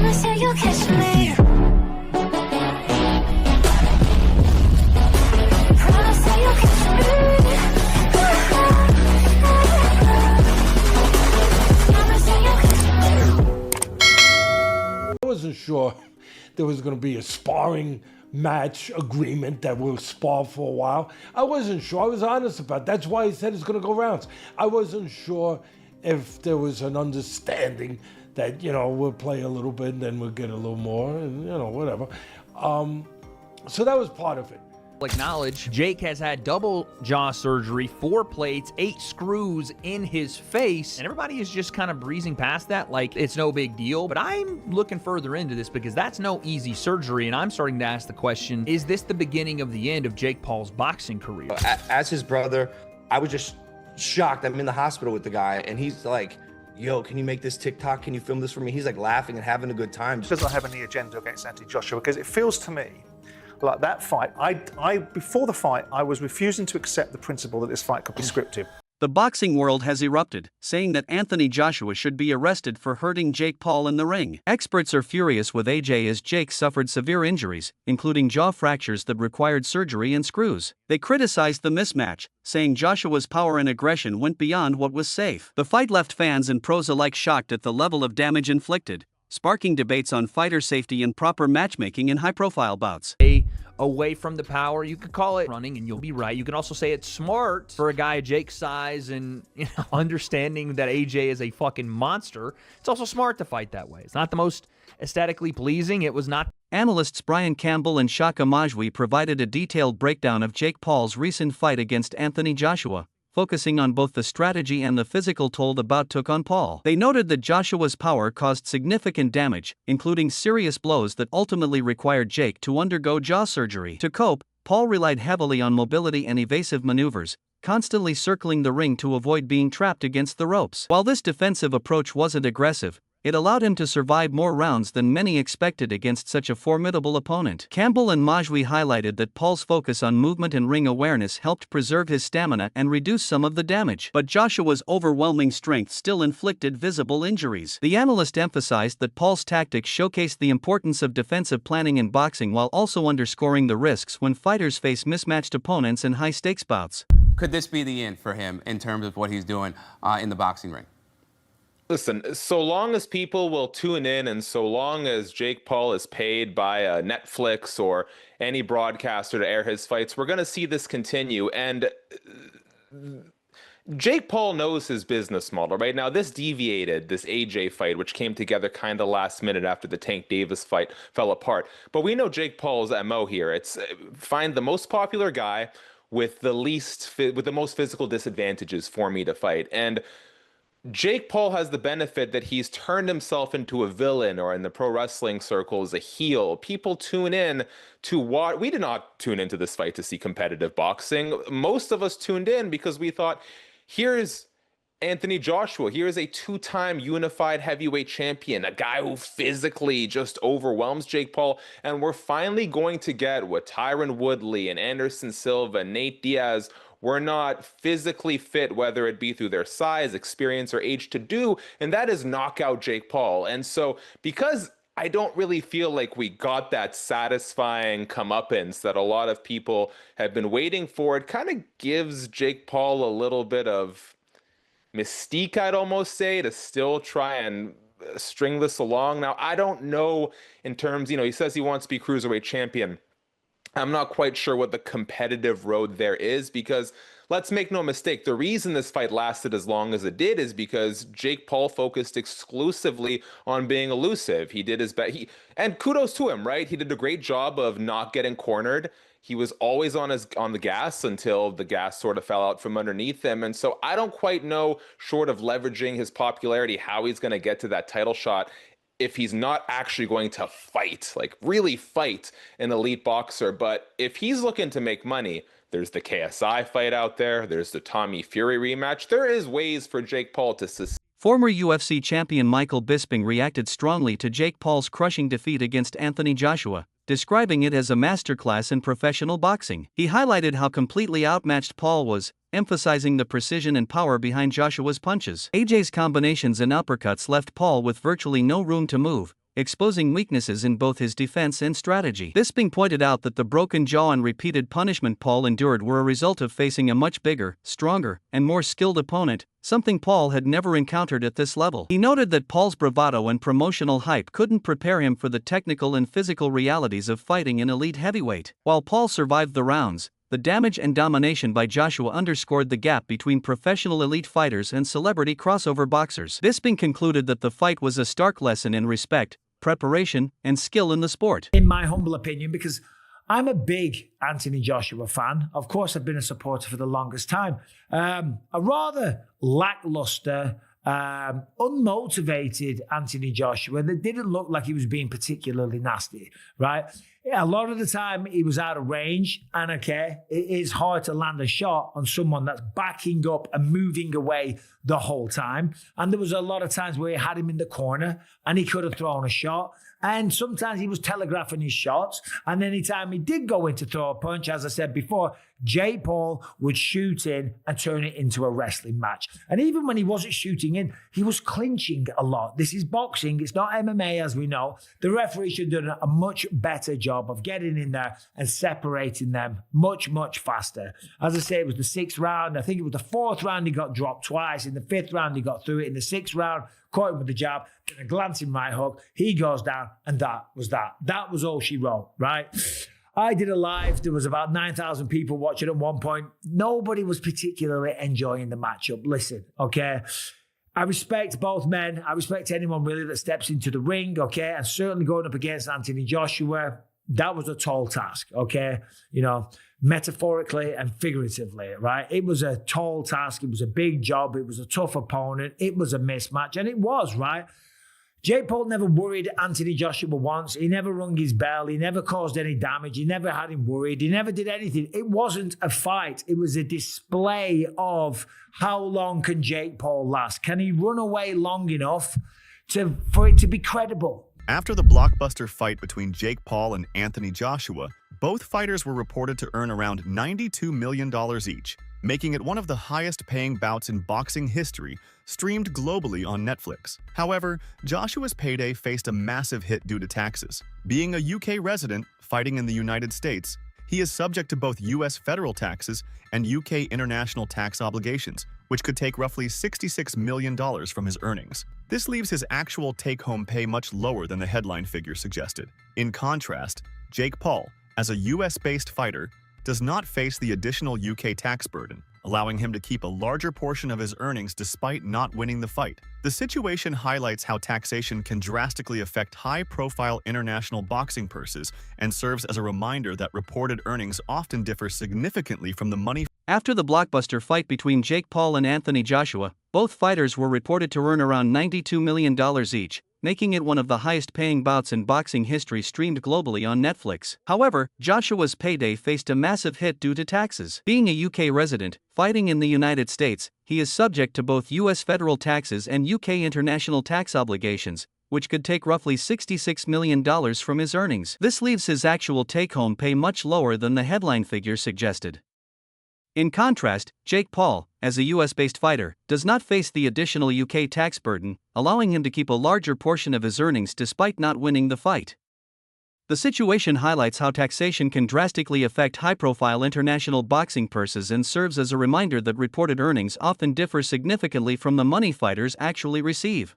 Promise that you'll catch me. Promise that you'll catch me. Promise that you'll catch me. I wasn't sure there was going to be a sparring match agreement that we'll spar for a while. I wasn't sure. I was honest about it. That's why he said it's going to go rounds. I wasn't sure if there was an understanding that, we'll play a little bit and then we'll get a little more and, whatever. So that was part of it. Acknowledge Jake has had double jaw surgery, 4 plates, 8 screws in his face, and everybody is just kind of breezing past that like it's no big deal. But I'm looking further into this because that's no easy surgery, and I'm starting to ask the question, is this the beginning of the end of Jake Paul's boxing career? As his brother, I was just shocked. I'm in the hospital with the guy, and he's like, yo, can you make this TikTok? Can you film this for me? He's like laughing and having a good time. Does not have any agenda against Anthony Joshua, because it feels to me like that fight, I before the fight, I was refusing to accept the principle that this fight could be scripted. The boxing world has erupted, saying that Anthony Joshua should be arrested for hurting Jake Paul in the ring. Experts are furious with AJ as Jake suffered severe injuries, including jaw fractures that required surgery and screws. They criticized the mismatch, saying Joshua's power and aggression went beyond what was safe. The fight left fans and pros alike shocked at the level of damage inflicted, sparking debates on fighter safety and proper matchmaking in high-profile bouts. Away from the power, you could call it running, and you'll be right. You can also say it's smart for a guy of Jake's size and understanding that AJ is a fucking monster. It's also smart to fight that way. It's not the most aesthetically pleasing. It was not. Analysts Brian Campbell and Shaka Majwi provided a detailed breakdown of Jake Paul's recent fight against Anthony Joshua, focusing on both the strategy and the physical toll the bout took on Paul. They noted that Joshua's power caused significant damage, including serious blows that ultimately required Jake to undergo jaw surgery. To cope, Paul relied heavily on mobility and evasive maneuvers, constantly circling the ring to avoid being trapped against the ropes. While this defensive approach wasn't aggressive, it allowed him to survive more rounds than many expected against such a formidable opponent. Campbell and Majwi highlighted that Paul's focus on movement and ring awareness helped preserve his stamina and reduce some of the damage. But Joshua's overwhelming strength still inflicted visible injuries. The analyst emphasized that Paul's tactics showcased the importance of defensive planning in boxing while also underscoring the risks when fighters face mismatched opponents in high-stakes bouts. Could this be the end for him in terms of what he's doing in the boxing ring? Listen, so long as people will tune in and so long as Jake Paul is paid by Netflix or any broadcaster to air his fights, we're going to see this continue. And Jake Paul knows his business model, right? Now, this deviated, this AJ fight, which came together kind of last minute after the Tank Davis fight fell apart. But we know Jake Paul's MO here. It's find the most popular guy with the most physical disadvantages for me to fight. And Jake Paul has the benefit that he's turned himself into a villain, or in the pro wrestling circles, a heel. People tune in to watch. We did not tune into this fight to see competitive boxing. Most of us tuned in because we thought, here's Anthony Joshua. Here's a 2-time unified heavyweight champion, a guy who physically just overwhelms Jake Paul. And we're finally going to get what Tyron Woodley and Anderson Silva, Nate Diaz were not physically fit, whether it be through their size, experience, or age to do, and that is knock out Jake Paul. And so because I don't really feel like we got that satisfying comeuppance that a lot of people have been waiting for, it kind of gives Jake Paul a little bit of mystique, I'd almost say, to still try and string this along. Now, I don't know in terms, he says he wants to be cruiserweight champion. I'm not quite sure what the competitive road there is, because let's make no mistake, the reason this fight lasted as long as it did is because Jake Paul focused exclusively on being elusive. He did his best, and kudos to him, right? He did a great job of not getting cornered. He was always on the gas until the gas sort of fell out from underneath him. And so I don't quite know, short of leveraging his popularity, how he's going to get to that title shot if he's not actually going to fight, like really fight an elite boxer. But if he's looking to make money, there's the KSI fight out there. There's the Tommy Fury rematch. There is ways for Jake Paul to succeed. Former UFC champion Michael Bisping reacted strongly to Jake Paul's crushing defeat against Anthony Joshua, describing it as a masterclass in professional boxing. He highlighted how completely outmatched Paul was, emphasizing the precision and power behind Joshua's punches. AJ's combinations and uppercuts left Paul with virtually no room to move, exposing weaknesses in both his defense and strategy. This being pointed out that the broken jaw and repeated punishment Paul endured were a result of facing a much bigger, stronger, and more skilled opponent, something Paul had never encountered at this level. He noted that Paul's bravado and promotional hype couldn't prepare him for the technical and physical realities of fighting in elite heavyweight. While Paul survived the rounds, the damage and domination by Joshua underscored the gap between professional elite fighters and celebrity crossover boxers. This being concluded that the fight was a stark lesson in respect, preparation, and skill in the sport. In my humble opinion, because I'm a big Anthony Joshua fan. Of course, I've been a supporter for the longest time. A rather lackluster, unmotivated Anthony Joshua that didn't look like he was being particularly nasty, right? Yeah, a lot of the time he was out of range, and okay, it is hard to land a shot on someone that's backing up and moving away the whole time. And there was a lot of times where he had him in the corner and he could have thrown a shot. And sometimes he was telegraphing his shots. And anytime he did go in to throw a punch, as I said before, Jake Paul would shoot in and turn it into a wrestling match. And even when he wasn't shooting in, he was clinching a lot. This is boxing. It's not MMA, as we know. The referee should have done a much better job of getting in there and separating them much, much faster. As I say, it was the 6th round. I think it was the 4th round he got dropped twice. In the 5th round, he got through it. In the 6th round, caught him with the jab, then a glancing right hook. He goes down, and that was that. That was all she wrote, right? I did a live. There was about 9,000 people watching at one point. Nobody was particularly enjoying the matchup. Listen, okay? I respect both men. I respect anyone really that steps into the ring, okay? And certainly going up against Anthony Joshua, that was a tall task, okay? You know, metaphorically and figuratively, right? It was a tall task. It was a big job. It was a tough opponent. It was a mismatch, and it was, right? Jake Paul never worried Anthony Joshua once. He never rung his bell. He never caused any damage. He never had him worried. He never did anything. It wasn't a fight. It was a display of how long can Jake Paul last? Can he run away long enough for it to be credible? After the blockbuster fight between Jake Paul and Anthony Joshua, both fighters were reported to earn around $92 million each, making it one of the highest-paying bouts in boxing history, streamed globally on Netflix. However, Joshua's payday faced a massive hit due to taxes. Being a UK resident, fighting in the United States, he is subject to both US federal taxes and UK international tax obligations, which could take roughly $66 million from his earnings. This leaves his actual take-home pay much lower than the headline figure suggested. In contrast, Jake Paul, as a US-based fighter, does not face the additional UK tax burden, allowing him to keep a larger portion of his earnings despite not winning the fight. The situation highlights how taxation can drastically affect high-profile international boxing purses and serves as a reminder that reported earnings often differ significantly from the money. After the blockbuster fight between Jake Paul and Anthony Joshua, both fighters were reported to earn around $92 million each, making it one of the highest-paying bouts in boxing history streamed globally on Netflix. However, Joshua's payday faced a massive hit due to taxes. Being a UK resident, fighting in the United States, he is subject to both US federal taxes and UK international tax obligations, which could take roughly $66 million from his earnings. This leaves his actual take-home pay much lower than the headline figure suggested. In contrast, Jake Paul, as a US-based fighter, does not face the additional UK tax burden, allowing him to keep a larger portion of his earnings despite not winning the fight. The situation highlights how taxation can drastically affect high-profile international boxing purses and serves as a reminder that reported earnings often differ significantly from the money fighters actually receive.